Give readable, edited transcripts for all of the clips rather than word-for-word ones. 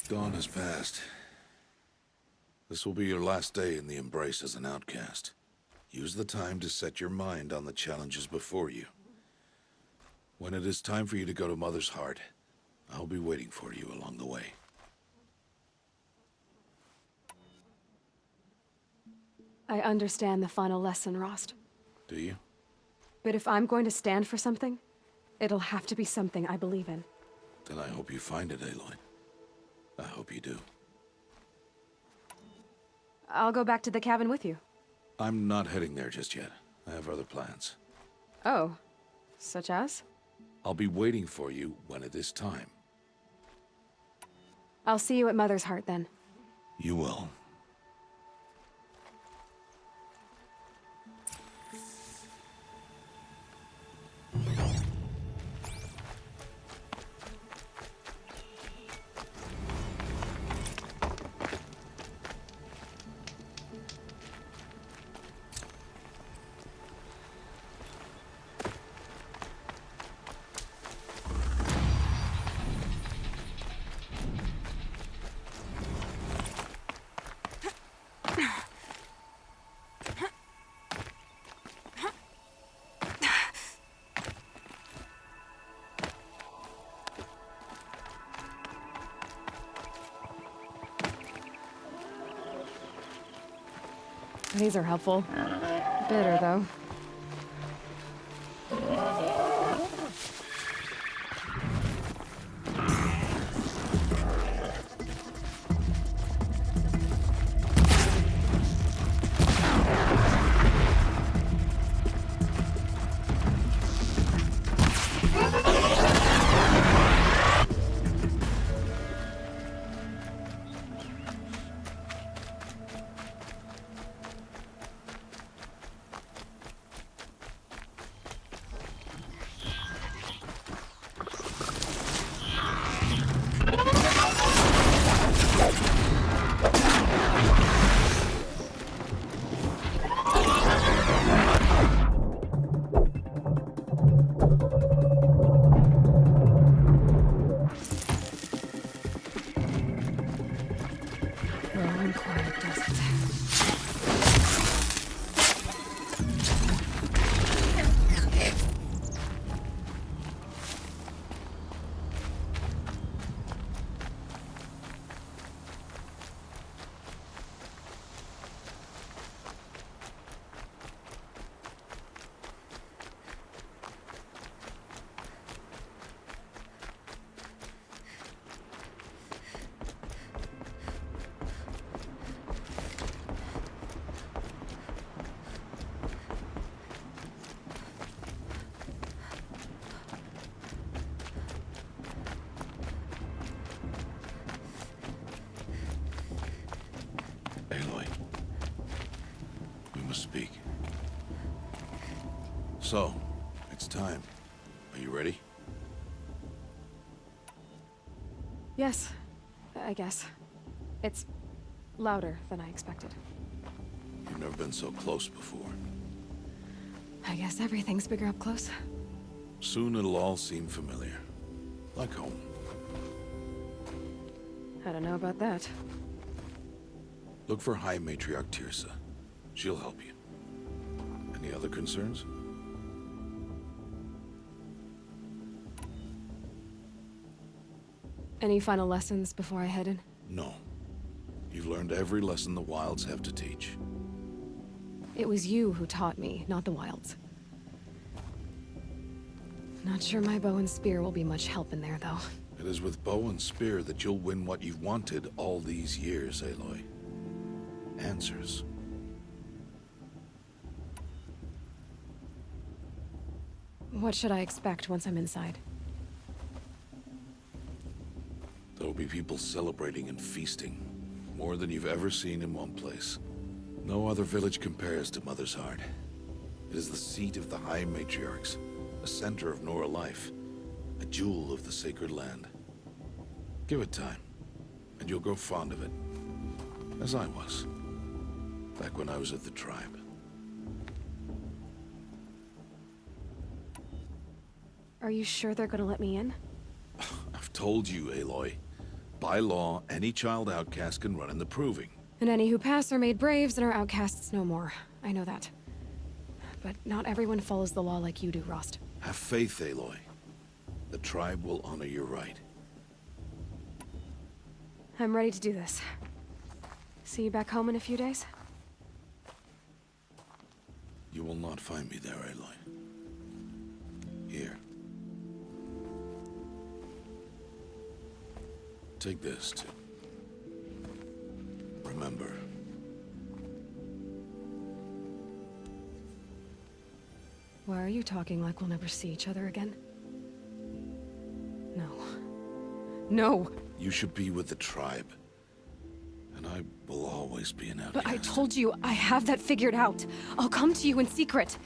Dawn has passed. This will be your last day in the Embrace as an outcast. Use the time to set your mind on the challenges before you. When it is time for you to go to Mother's Heart, I'll be waiting for you along the way. I understand the final lesson, Rost. Do you? But if I'm going to stand for something, it'll have to be something I believe in. Then I hope you find it, Aloy. I hope you do. I'll go back to the cabin with you. I'm not heading there just yet. I have other plans. Oh. Such as? I'll be waiting for you when it is time. I'll see you at Mother's Heart then. You will. These are helpful. Bitter, though. Aloy. We must speak. So, it's time. Are you ready? Yes, I guess. It's louder than I expected. You've never been so close before. I guess everything's bigger up close. Soon it'll all seem familiar. Like home. I don't know about that. Look for High Matriarch Teersa. She'll help you. Any other concerns? Any final lessons before I head in? No. You've learned every lesson the Wilds have to teach. It was you who taught me, not the Wilds. Not sure my bow and spear will be much help in there, though. It is with bow and spear that you'll win what you've wanted all these years, Aloy. Answers. What should I expect once I'm inside? There will be people celebrating and feasting. More than you've ever seen in one place. No other village compares to Mother's Heart. It is the seat of the High Matriarchs, a center of Nora life, a jewel of the sacred land. Give it time, and you'll grow fond of it. As I was, back when I was at the tribe. Are you sure they're gonna let me in? I've told you, Aloy. By law, any child outcast can run in the Proving. And any who pass are made braves and are outcasts no more. I know that. But not everyone follows the law like you do, Rost. Have faith, Aloy. The tribe will honor your right. I'm ready to do this. See you back home in a few days? You will not find me there, Aloy. Here. Take this, too. Remember. Why are you talking like we'll never see each other again? No. No! You should be with the tribe. And I will always be an outcast. But I told you, I have that figured out. I'll come to you in secret.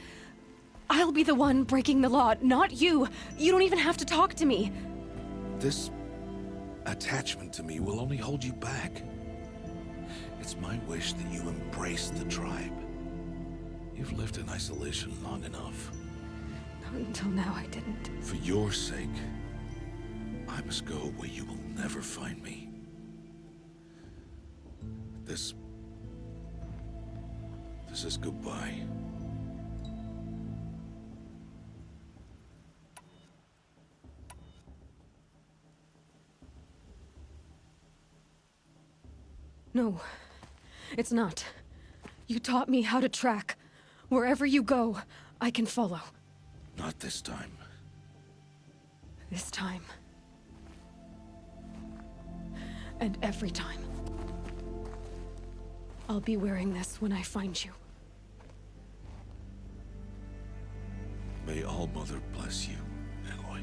I'll be the one breaking the law, not you. You don't even have to talk to me. This attachment to me will only hold you back. It's my wish that you embrace the tribe. You've lived in isolation long enough. Until now, I didn't. For your sake, I must go where you will never find me. This is goodbye. No, it's not. You taught me how to track. Wherever you go, I can follow. Not this time. This time. And every time. I'll be wearing this when I find you. May All-Mother bless you, Aloy.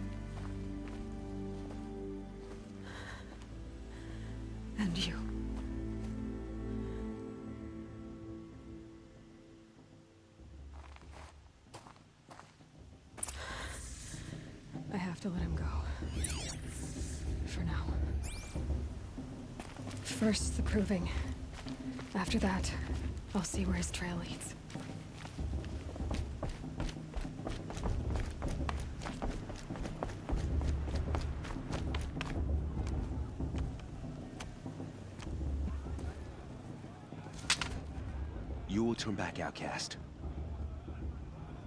And you. I have to let him go. For now. First, the Proving. After that, I'll see where his trail leads. You will turn back, outcast.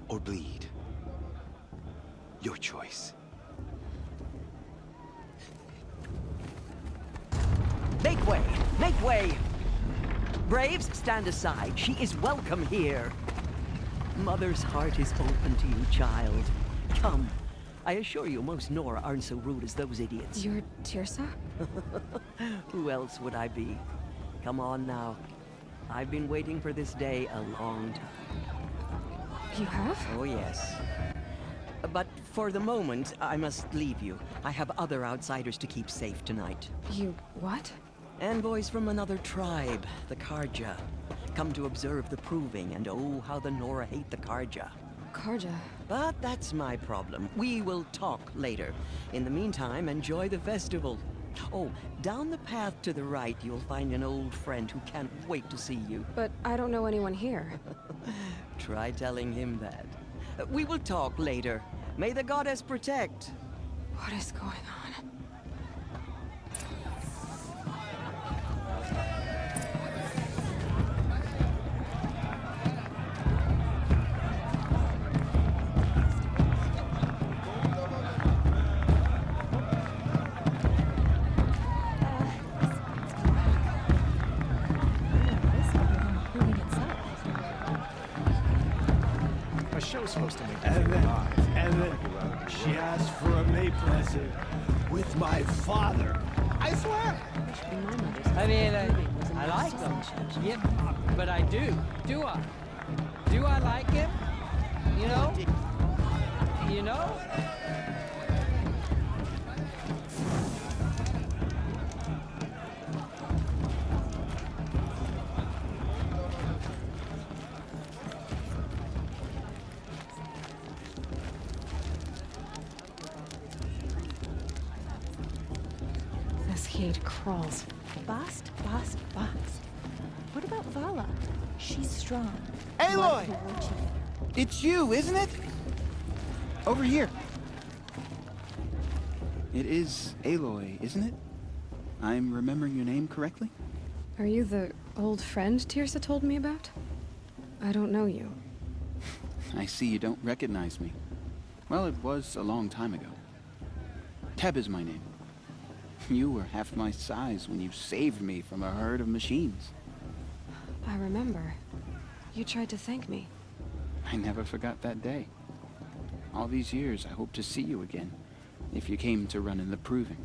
Or bleed. Your choice. Make way! Make way! Braves, stand aside. She is welcome here. Mother's heart is open to you, child. Come. I assure you, most Nora aren't so rude as those idiots. You're Teersa? Who else would I be? Come on now. I've been waiting for this day a long time. You have? Oh, yes. But for the moment, I must leave you. I have other outsiders to keep safe tonight. You what? Envoys from another tribe, the Carja. Come to observe the Proving, and oh, how the Nora hate the Carja. Carja. But that's my problem. We will talk later. In the meantime, enjoy the festival. Oh, down the path to the right, you'll find an old friend who can't wait to see you. But I don't know anyone here. Try telling him that. We will talk later. May the goddess protect. What is going on? A show's supposed to make you feel alive. And then she asked for a May blessing with my father. I swear. I mean, I like him. Yep, but I do. Do I? Do I like him? You know? You know? This heat crawls. Bast. What about Vala? She's strong. Aloy! Like the war chief. It's you, isn't it? Over here. It is Aloy, isn't it? I'm remembering your name correctly? Are you the old friend Tirsa told me about? I don't know you. I see you don't recognize me. Well, it was a long time ago. Teb is my name. You were half my size when you saved me from a herd of machines. I remember. You tried to thank me. I never forgot that day. All these years, I hope to see you again, if you came to run in the Proving.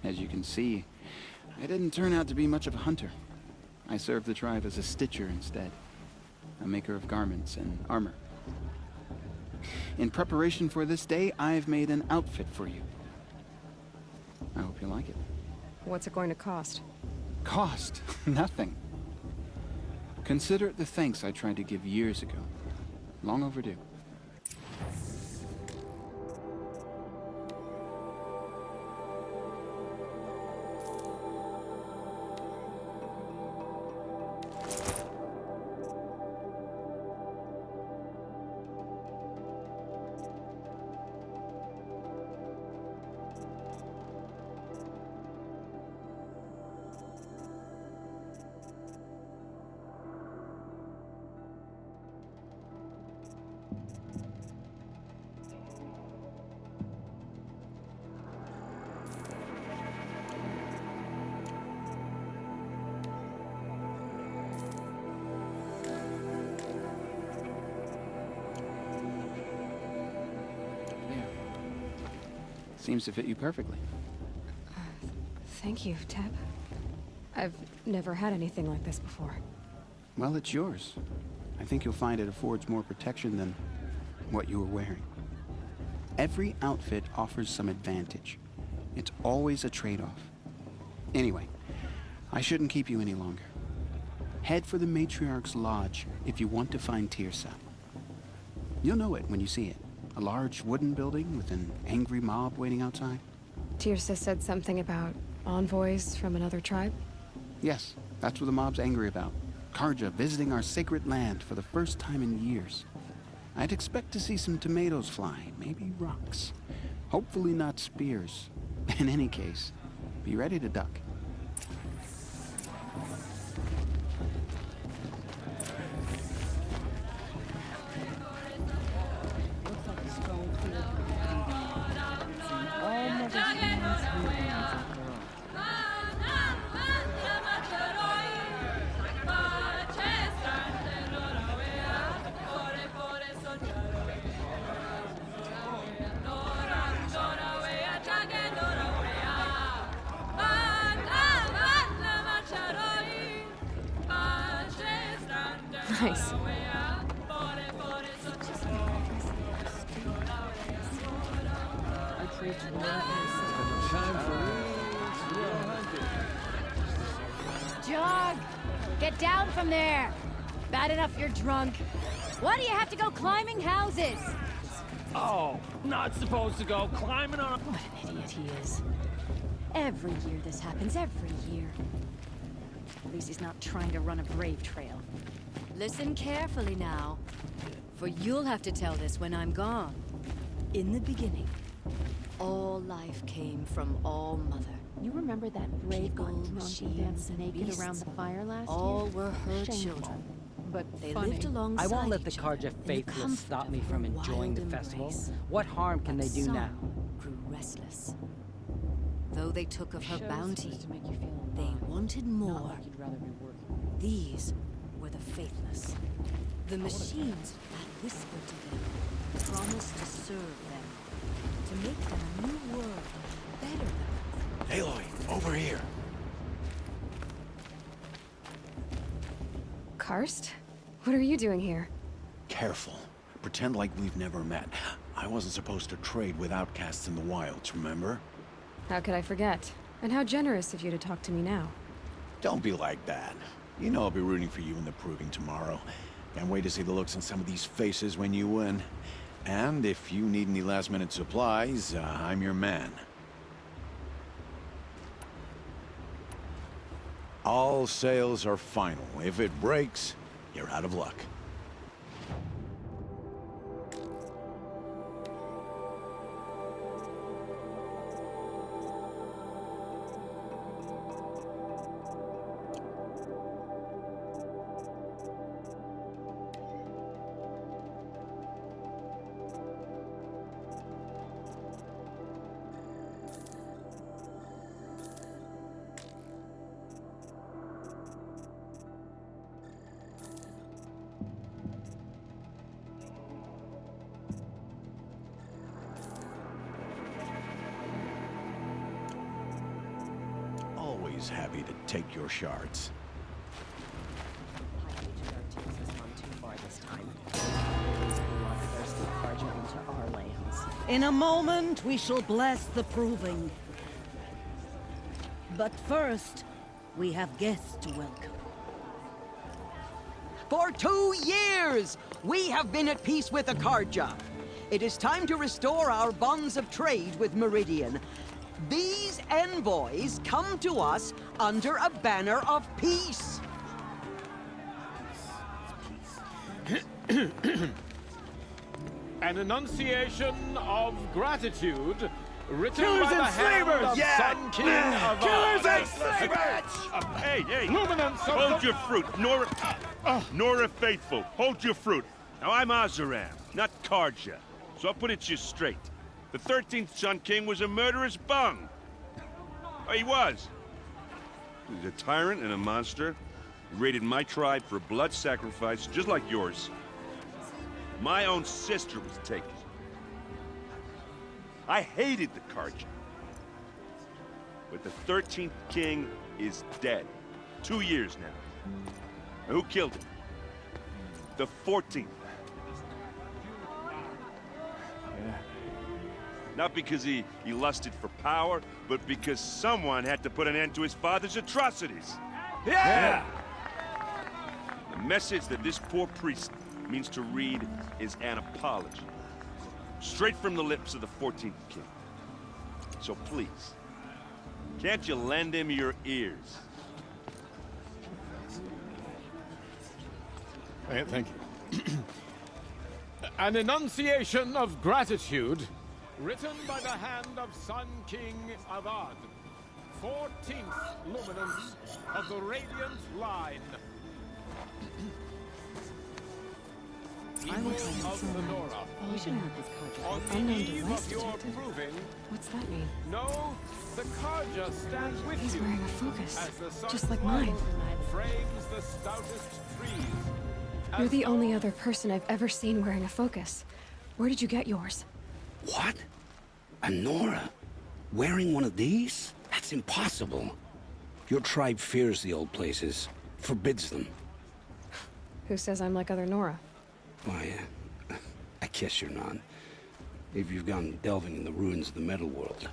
As you can see, I didn't turn out to be much of a hunter. I served the tribe as a stitcher instead, a maker of garments and armor. In preparation for this day, I've made an outfit for you. I hope you like it. What's it going to cost? Cost? Nothing. Consider it the thanks I tried to give years ago. Long overdue. Seems to fit you perfectly. Thank you, Teb. I've never had anything like this before. Well, it's yours. I think you'll find it affords more protection than what you were wearing. Every outfit offers some advantage. It's always a trade-off. Anyway, I shouldn't keep you any longer. Head for the Matriarch's Lodge if you want to find Tirsa. You'll know it when you see it. A large wooden building with an angry mob waiting outside. Tirsa said something about envoys from another tribe? Yes, that's what the mob's angry about. Carja visiting our sacred land for the first time in years. I'd expect to see some tomatoes fly, maybe rocks. Hopefully not spears. In any case, be ready to duck. Nice. Jog! Get down from there! Bad enough you're drunk. Why do you have to go climbing houses? Oh, not supposed to go climbing on a... What an idiot he is. Every year this happens, every year. At least he's not trying to run a brave trail. Listen carefully now, for you'll have to tell this when I'm gone. In the beginning, all life came from All Mother. You remember that brave People, one who machines, danced and naked beasts, around the fire last all year? were her Shameful. children. But They funny. lived alongside I won't let the each other Carja in the faithless comfort stop of me her from enjoying the wild festival. embrace. What harm can they do Some now? grew restless. Though they took of her Show's bounty, supposed to make you feel they alive, wanted not more. like you'd rather be working. These were the faithless. The machines that whispered to them, promised to serve them, to make them a new world, better. Aloy, over here. Karst? What are you doing here? Careful. Pretend like we've never met. I wasn't supposed to trade with outcasts in the wilds, remember? How could I forget? And how generous of you to talk to me now. Don't be like that. You know I'll be rooting for you in the Proving tomorrow. Can't wait to see the looks on some of these faces when you win. And if you need any last-minute supplies, I'm your man. All sales are final. If it breaks, you're out of luck. always happy to take your shards. In a moment, we shall bless the proving. But first, we have guests to welcome. For 2 years, we have been at peace with the Carja. It is time to restore our bonds of trade with Meridian. These envoys come to us under a banner of peace. An enunciation of gratitude written Killers by the and hand slavers! of Sun King of Killers Ard. and slavers! Hey, hey! Luminance of Hold the- your fruit, Nora. Nora Faithful, hold your fruit. Now I'm Oseram, not Carja, so I'll put it to you straight. The 13th Sun King was a murderous bung. Oh, he was. He's a tyrant and a monster. He raided my tribe for blood sacrifice, just like yours. My own sister was taken. I hated the Carja. But the 13th king is dead. 2 years now. And who killed him? The 14th. Not because he lusted for power, but because someone had to put an end to his father's atrocities. Yeah! The message that this poor priest means to read is an apology. Straight from the lips of the 14th king. So please, can't you lend him your ears? Thank you. An enunciation of gratitude written by the hand of Sun King Avad, 14th luminance of the Radiant Line. People of the Nora, You shouldn't have this Carja. on the Unknown eve device of your detected. proving, What's that mean? know the Carja stands with He's you wearing a focus, as the sun's just like light mine. frames the stoutest trees. You're the only other person I've ever seen wearing a focus. Where did you get yours? What? A Nora? Wearing one of these? That's impossible. Your tribe fears the old places, forbids them. Who says I'm like other Nora? Why, I guess you're not. If you've gone delving in the ruins of the metal world.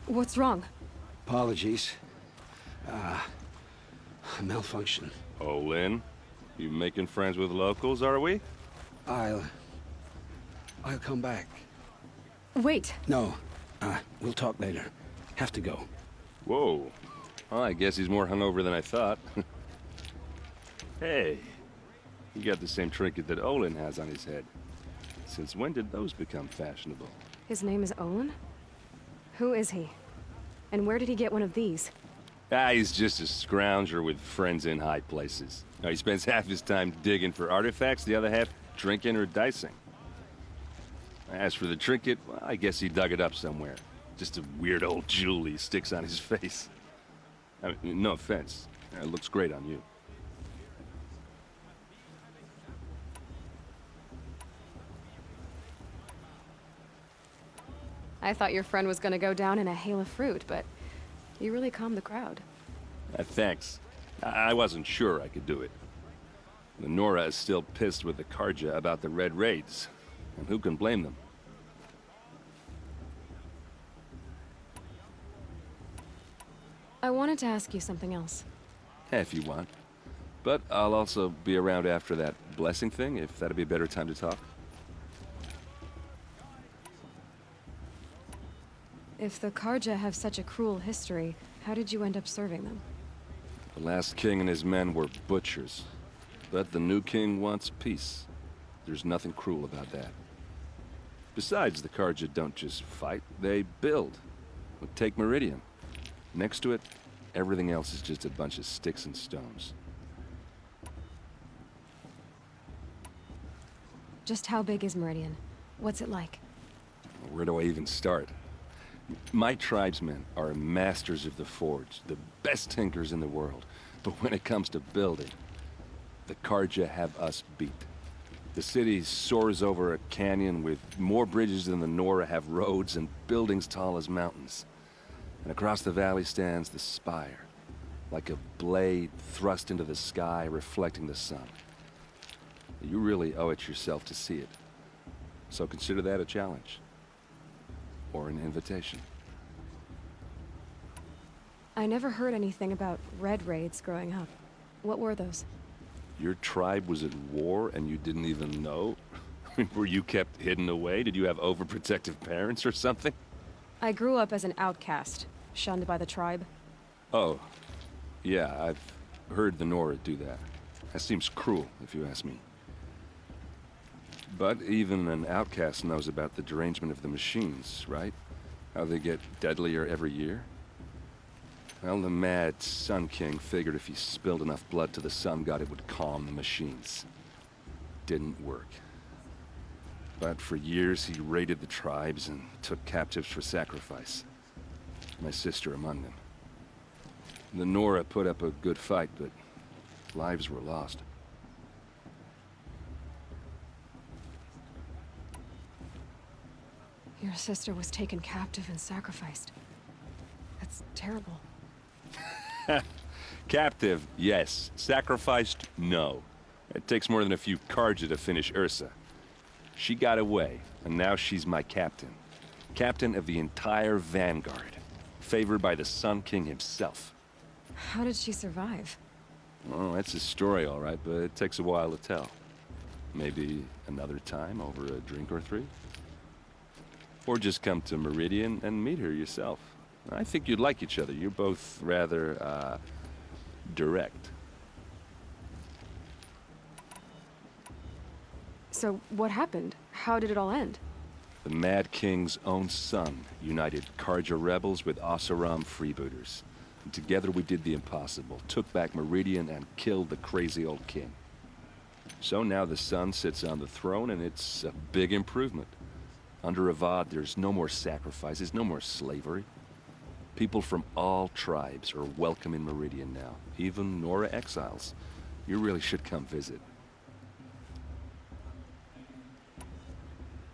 What's wrong? Apologies. A malfunction. Oh, Lynn, you making friends with locals, are we? I'll come back. Wait. No, we'll talk later. Have to go. Whoa. Well, I guess he's more hungover than I thought. Hey, you got the same trinket that Olin has on his head. Since when did those become fashionable? His name is Olin? Who is he? And where did he get one of these? He's just a scrounger with friends in high places. Now, he spends half his time digging for artifacts, the other half drinking or dicing. As for the trinket, well, I guess he dug it up somewhere. Just a weird old jewel he sticks on his face. I mean, no offense. It looks great on you. I thought your friend was gonna go down in a hail of fruit, but you really calmed the crowd. Thanks. I wasn't sure I could do it. The Nora is still pissed with the Carja about the Red Raids. And who can blame them? I wanted to ask you something else. If you want. But I'll also be around after that blessing thing, if that'd be a better time to talk. If the Carja have such a cruel history, how did you end up serving them? The last king and his men were butchers. But the new king wants peace. There's nothing cruel about that. Besides, the Carja don't just fight, they build. Take Meridian. Next to it, everything else is just a bunch of sticks and stones. Just how big is Meridian? What's it like? Where do I even start? My tribesmen are masters of the forge, the best tinkers in the world. But when it comes to building, the Carja have us beat. The city soars over a canyon with more bridges than the Nora have roads and buildings tall as mountains. And across the valley stands the spire, like a blade thrust into the sky, reflecting the sun. You really owe it yourself to see it. So consider that a challenge. Or an invitation. I never heard anything about red raids growing up. What were those? Your tribe was at war and you didn't even know? Were you kept hidden away? Did you have overprotective parents or something? I grew up as an outcast, shunned by the tribe. Oh, yeah, I've heard the Nora do that. That seems cruel, if you ask me. But even an outcast knows about the derangement of the machines, right? How they get deadlier every year? Well, the mad Sun King figured if he spilled enough blood to the Sun God, it would calm the machines. Didn't work. But for years, he raided the tribes and took captives for sacrifice. My sister among them. The Nora put up a good fight, but lives were lost. Your sister was taken captive and sacrificed. That's terrible. Captive, yes. Sacrificed, no. It takes more than a few Carja to finish Ursa. She got away, and now she's my captain. Captain of the entire Vanguard. Favored by the Sun King himself. How did she survive? Oh, that's a story, all right, but it takes a while to tell. Maybe another time over a drink or three? Or just come to Meridian and meet her yourself. I think you'd like each other. You're both rather, direct. So, what happened? How did it all end? The Mad King's own son united Carja rebels with Oseram freebooters. And together we did the impossible, took back Meridian and killed the crazy old king. So now the son sits on the throne and it's a big improvement. Under Avad, there's no more sacrifices, no more slavery. People from all tribes are welcome in Meridian now, even Nora exiles. You really should come visit.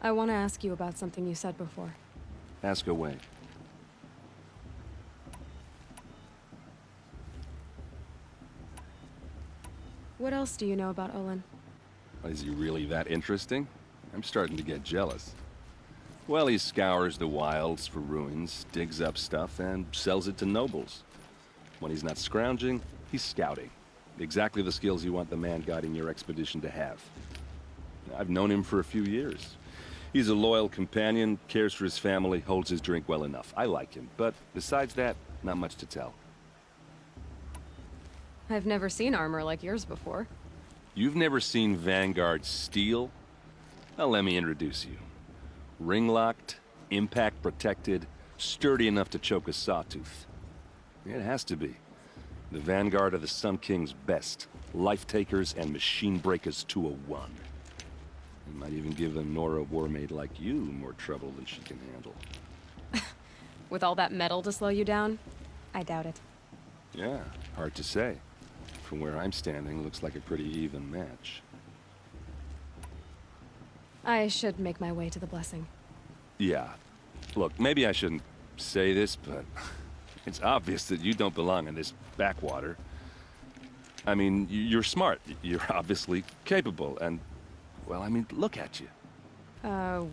I want to ask you about something you said before. Ask away. What else do you know about Olin? Is he really that interesting? I'm starting to get jealous. Well, he scours the wilds for ruins, digs up stuff, and sells it to nobles. When he's not scrounging, he's scouting. Exactly the skills you want the man guiding your expedition to have. I've known him for a few years. He's a loyal companion, cares for his family, holds his drink well enough. I like him, but besides that, not much to tell. I've never seen armor like yours before. You've never seen Vanguard steel? Well, let me introduce you. Ring-locked, impact-protected, sturdy enough to choke a sawtooth. It has to be. The Vanguard of the Sun King's best. Life-takers and machine-breakers to a one. It might even give a Nora warmaid like you more trouble than she can handle. With all that metal to slow you down? I doubt it. Yeah, hard to say. From where I'm standing, looks like a pretty even match. I should make my way to the blessing. Yeah. Look, maybe I shouldn't say this, but it's obvious that you don't belong in this backwater. I mean, you're smart. You're obviously capable, and, well, I mean, look at you.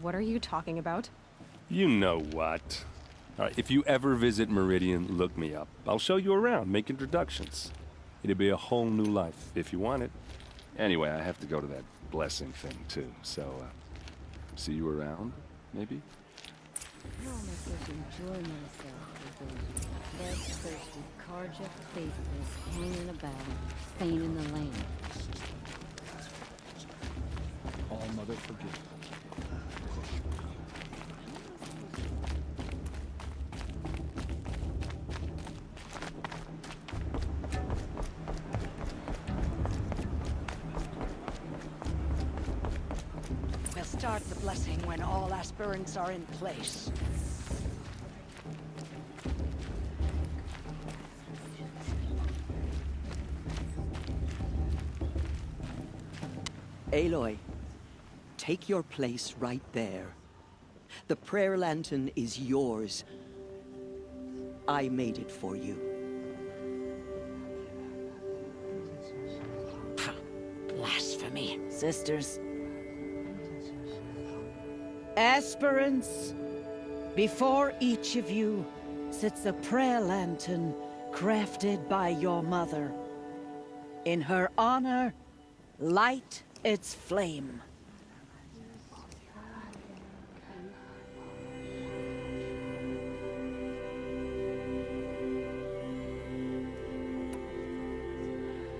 What are you talking about? You know what. All right, if you ever visit Meridian, look me up. I'll show you around, make introductions. It'll be a whole new life, if you want it. Anyway, I have to go to that blessing thing, too, so, see you around, maybe? How am I supposed to enjoy myself with those bloodthirsty Carja faithless hanging about, feigning the land? All Mother forgive. We'll start the blessing when all aspirants are in place. Aloy, take your place right there. The prayer lantern is yours. I made it for you. Blasphemy. Sisters, Aspirants, before each of you sits a prayer lantern crafted by your mother. In her honor, light its flame.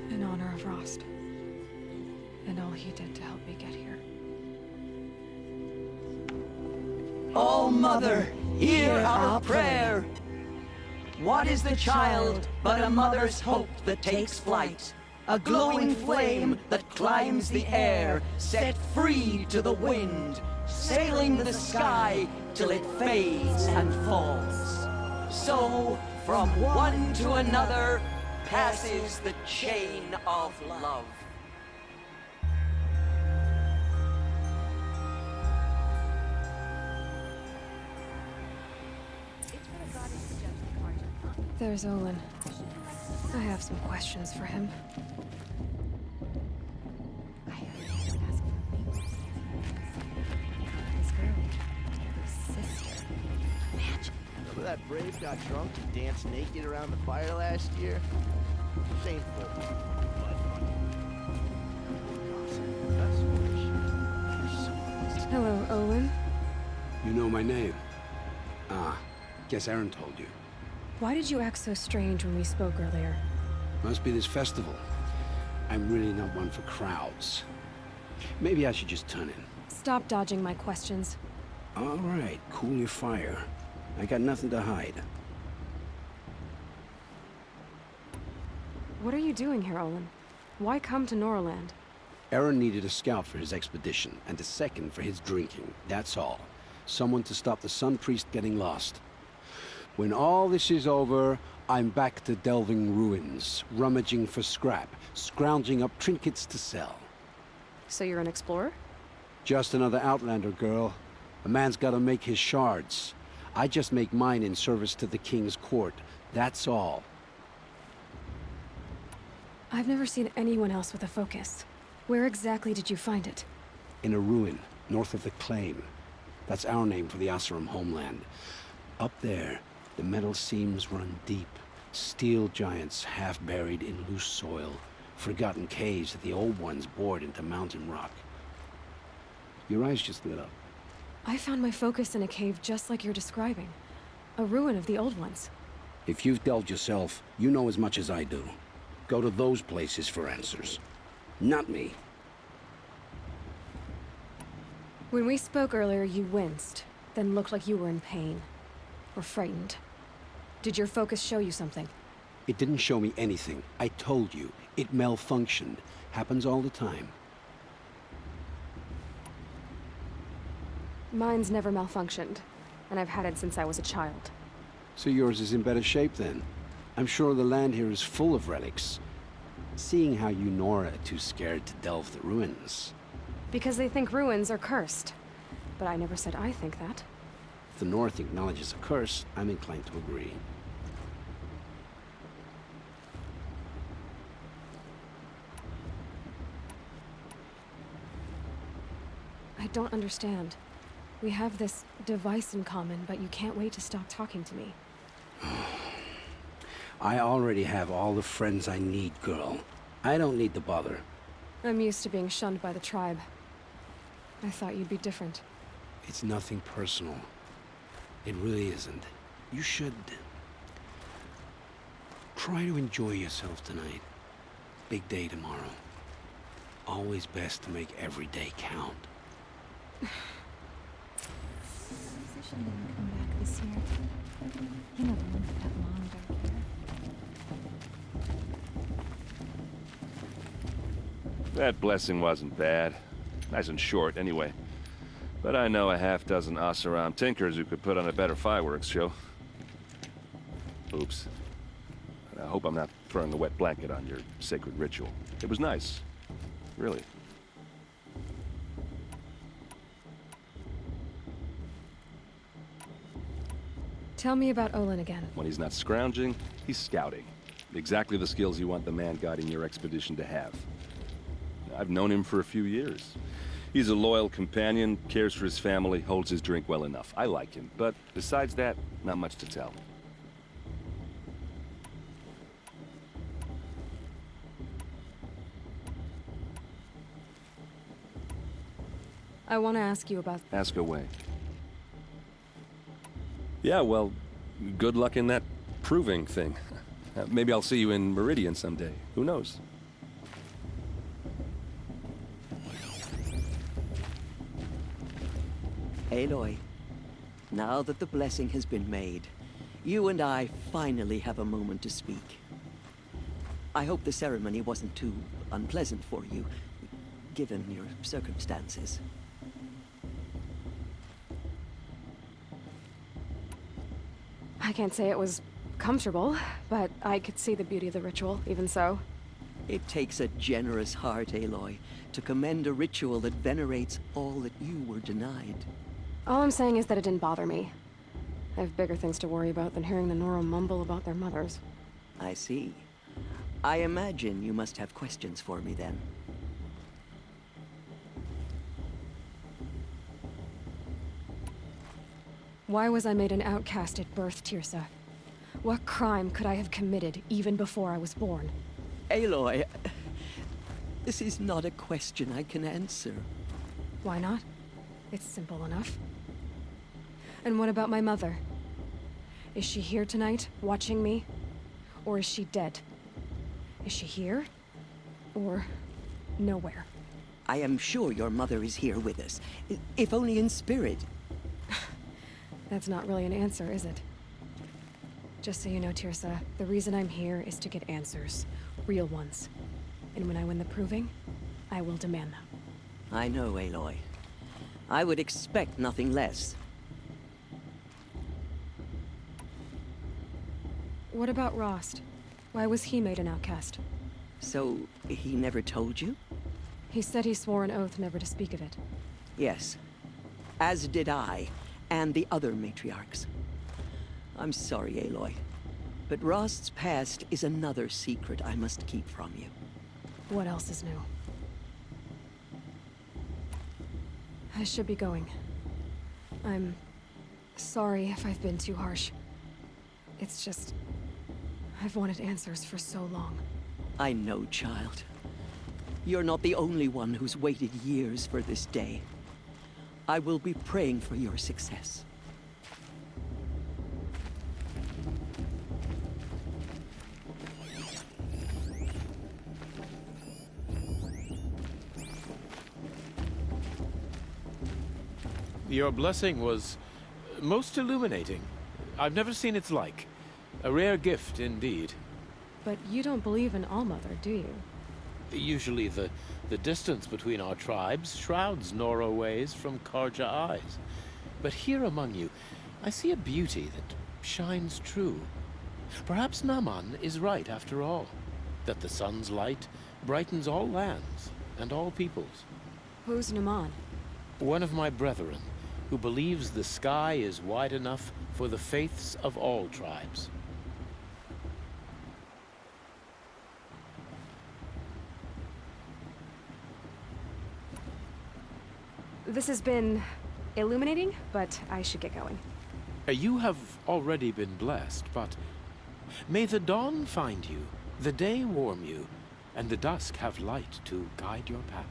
In honor of Rost. And all he did to help me get here. O Mother, hear our prayer. What is the child but a mother's hope that takes flight? A glowing flame that climbs the air, set free to the wind, sailing the sky till it fades and falls. So, from one to another, passes the chain of love. There's Olin. I have some questions for him. Remember that Brave got drunk and danced naked around the fire last year? Shameful. Hello, Olin. You know my name? Ah, guess Aaron told you. Why did you act so strange when we spoke earlier? Must be this festival. I'm really not one for crowds. Maybe I should just turn in. Stop dodging my questions. All right, cool your fire. I got nothing to hide. What are you doing here, Olin? Why come to Norland? Aaron needed a scout for his expedition, and a second for his drinking. That's all. Someone to stop the Sun Priest getting lost. When all this is over, I'm back to delving ruins, rummaging for scrap, scrounging up trinkets to sell. So you're an explorer? Just another Outlander, girl. A man's gotta make his shards. I just make mine in service to the King's court. That's all. I've never seen anyone else with a focus. Where exactly did you find it? In a ruin, north of the Claim. That's our name for the Oseram homeland. Up there, the metal seams run deep. Steel giants half buried in loose soil. Forgotten caves that the old ones bored into mountain rock. Your eyes just lit up. I found my focus in a cave just like you're describing. A ruin of the old ones. If you've delved yourself, you know as much as I do. Go to those places for answers. Not me. When we spoke earlier, you winced, then looked like you were in pain. Or frightened. Did your focus show you something? It didn't show me anything. I told you. It malfunctioned. Happens all the time. Mine's never malfunctioned, and I've had it since I was a child. So yours is in better shape then. I'm sure the land here is full of relics. Seeing how you Nora are too scared to delve the ruins. Because they think ruins are cursed. But I never said I think that. If the North acknowledges a curse, I'm inclined to agree. I don't understand. We have this device in common, but you can't wait to stop talking to me. I already have all the friends I need, girl. I don't need the bother. I'm used to being shunned by the tribe. I thought you'd be different. It's nothing personal. It really isn't. You should... try to enjoy yourself tonight. Big day tomorrow. Always best to make every day count. She didn't come back this year. You know the one with that long dark hair. That blessing wasn't bad. Nice and short, anyway. But I know a half-dozen Oseram tinkers who could put on a better fireworks show. Oops. I hope I'm not throwing a wet blanket on your sacred ritual. It was nice. Really. Tell me about Olin again. When he's not scrounging, he's scouting. Exactly the skills you want the man guiding your expedition to have. I've known him for a few years. He's a loyal companion, cares for his family, holds his drink well enough. I like him, but besides that, not much to tell. I want to ask you about... Ask away. Yeah, well, good luck in that proving thing. Maybe I'll see you in Meridian someday. Who knows? Aloy, now that the blessing has been made, you and I finally have a moment to speak. I hope the ceremony wasn't too unpleasant for you, given your circumstances. I can't say it was comfortable, but I could see the beauty of the ritual, even so. It takes a generous heart, Aloy, to commend a ritual that venerates all that you were denied. All I'm saying is that it didn't bother me. I have bigger things to worry about than hearing the Nora mumble about their mothers. I see. I imagine you must have questions for me then. Why was I made an outcast at birth, Tirsa? What crime could I have committed even before I was born? Aloy, this is not a question I can answer. Why not? It's simple enough. And what about my mother? Is she here tonight, watching me? Or is she dead? Is she here? Or nowhere? I am sure your mother is here with us, if only in spirit. That's not really an answer, is it? Just so you know, Tirsa, the reason I'm here is to get answers. Real ones. And when I win the proving, I will demand them. I know, Aloy. I would expect nothing less. What about Rost? Why was he made an outcast? So, he never told you? He said he swore an oath never to speak of it. Yes. As did I, and the other matriarchs. I'm sorry, Aloy, but Rost's past is another secret I must keep from you. What else is new? I should be going. I'm sorry if I've been too harsh. It's just... I've wanted answers for so long. I know, child. You're not the only one who's waited years for this day. I will be praying for your success. Your blessing was most illuminating. I've never seen its like. A rare gift indeed. But you don't believe in Allmother, do you? Usually the distance between our tribes shrouds Nora ways from Karja eyes. But here among you, I see a beauty that shines true. Perhaps Naman is right after all, that the sun's light brightens all lands and all peoples. Who's Naman? One of my brethren, who believes the sky is wide enough for the faiths of all tribes. This has been illuminating, but I should get going. You have already been blessed, but may the dawn find you, the day warm you, and the dusk have light to guide your path.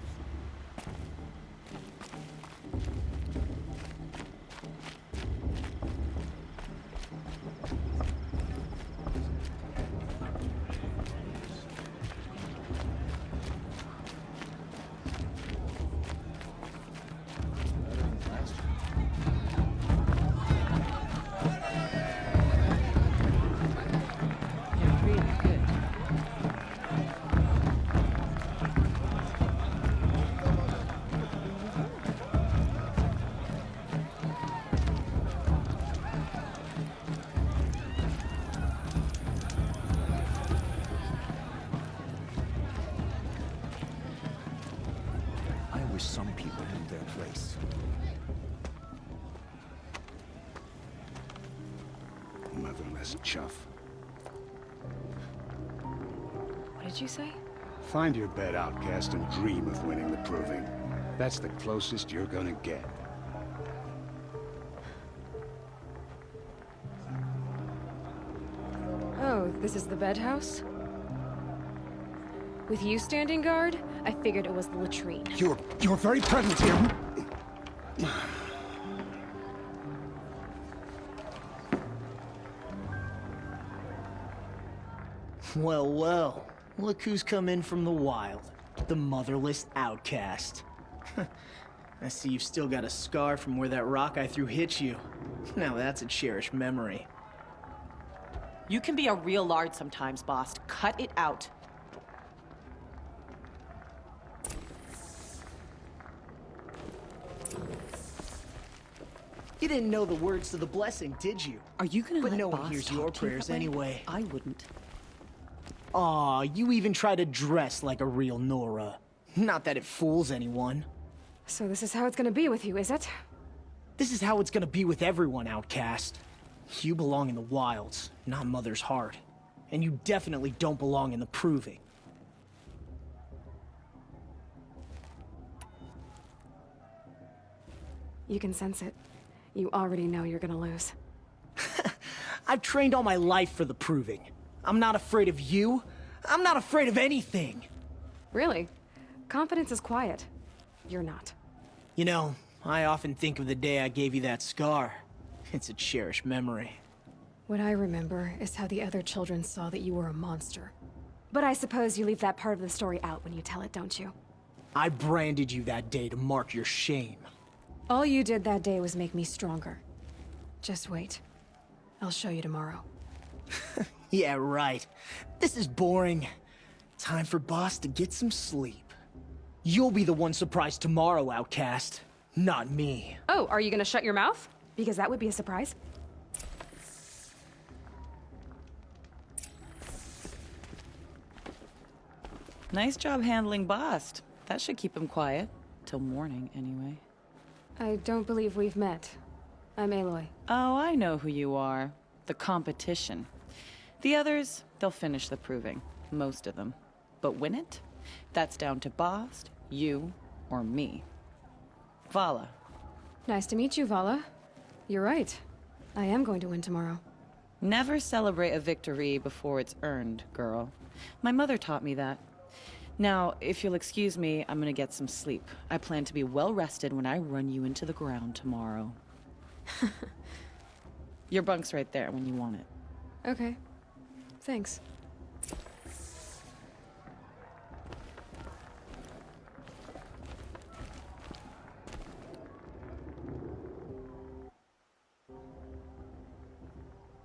Some people in their place. this chuff. What did you say? Find your bed, outcast, and dream of winning the proving. That's the closest you're gonna get. Oh, this is the bed house? With you standing guard, I figured it was the latrine. You're very present here. Well, well. Look who's come in from the wild. The motherless outcast. I see you've still got a scar from where that rock I threw hit you. Now that's a cherished memory. You can be a real lard sometimes, boss. Cut it out. You didn't know the words to the blessing, did you? Are you gonna But let no one boss hears talk your to you prayers that way? anyway. I wouldn't. Aw, you even try to dress like a real Nora. Not that it fools anyone. So this is how it's gonna be with you, is it? This is how it's gonna be with everyone, outcast. You belong in the wilds, not Mother's Heart. And you definitely don't belong in the proving. You can sense it. You already know you're gonna lose. I've trained all my life for the proving. I'm not afraid of you. I'm not afraid of anything. Really? Confidence is quiet. You're not. You know, I often think of the day I gave you that scar. It's a cherished memory. What I remember is how the other children saw that you were a monster. But I suppose you leave that part of the story out when you tell it, don't you? I branded you that day to mark your shame. All you did that day was make me stronger. Just wait. I'll show you tomorrow. Yeah, right. This is boring. Time for Boss to get some sleep. You'll be the one surprised tomorrow, outcast. Not me. Oh, are you gonna shut your mouth? Because that would be a surprise. Nice job handling Bast. That should keep him quiet. Till morning, anyway. I don't believe we've met. I'm Aloy. Oh, I know who you are. The competition. The others, they'll finish the proving. Most of them. But win it? That's down to Bast, you, or me. Vala. Nice to meet you, Vala. You're right. I am going to win tomorrow. Never celebrate a victory before it's earned, girl. My mother taught me that. Now, if you'll excuse me, I'm gonna get some sleep. I plan to be well rested when I run you into the ground tomorrow. Your bunk's right there when you want it. Okay. Thanks.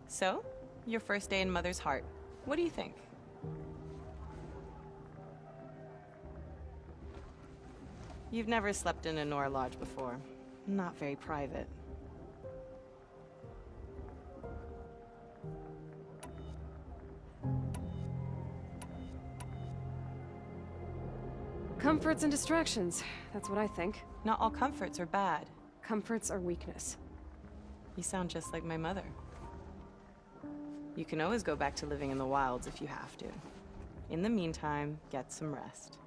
So, your first day in Mother's Heart. What do you think? You've never slept in a Nora Lodge before. Not very private. Comforts and distractions. That's what I think. Not all comforts are bad. Comforts are weakness. You sound just like my mother. You can always go back to living in the wilds if you have to. In the meantime, get some rest.